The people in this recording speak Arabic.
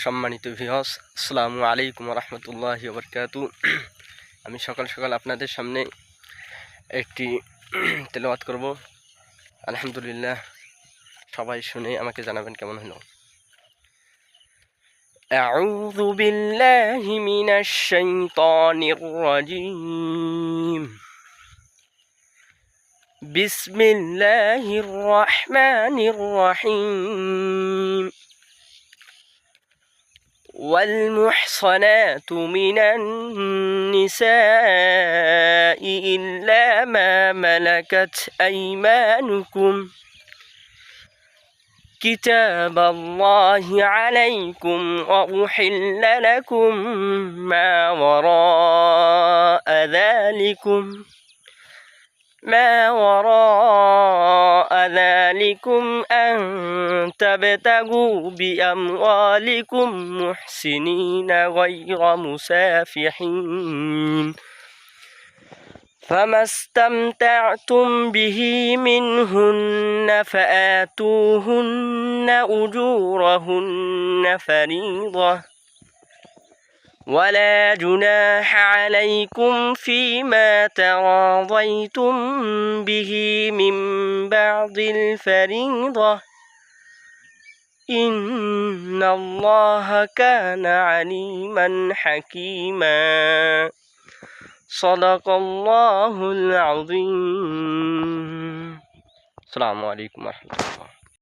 সম্মানিত ভিউয়ার্স, আসসালামু আলাইকুম ওয়া রাহমাতুল্লাহি ওয়া বারাকাতুহু। আমি সকাল সকাল আপনাদের সামনে একটি তেলাওয়াত করব। আলহামদুলিল্লাহ, সবাই শুনে আমাকে জানাবেন কেমন হলো। আউযু বিল্লাহি মিনাশ শাইতানির রাজীম। বিসমিল্লাহির রাহমানির রাহিম। والمحصنات من النساء إلا ما ملكت أيمانكم كتاب الله عليكم وأحل لكم ما وراء ذلكم أن تبتغوا بأموالكم محسنين غير مسافحين فما استمتعتم به منهن فآتوهن أجورهن فريضة ولا جناح عليكم فيما تراضيتم به من بعد الفريضة إن الله كان عليما حكيما صدق الله العظيم. السلام عليكم ورحمة الله.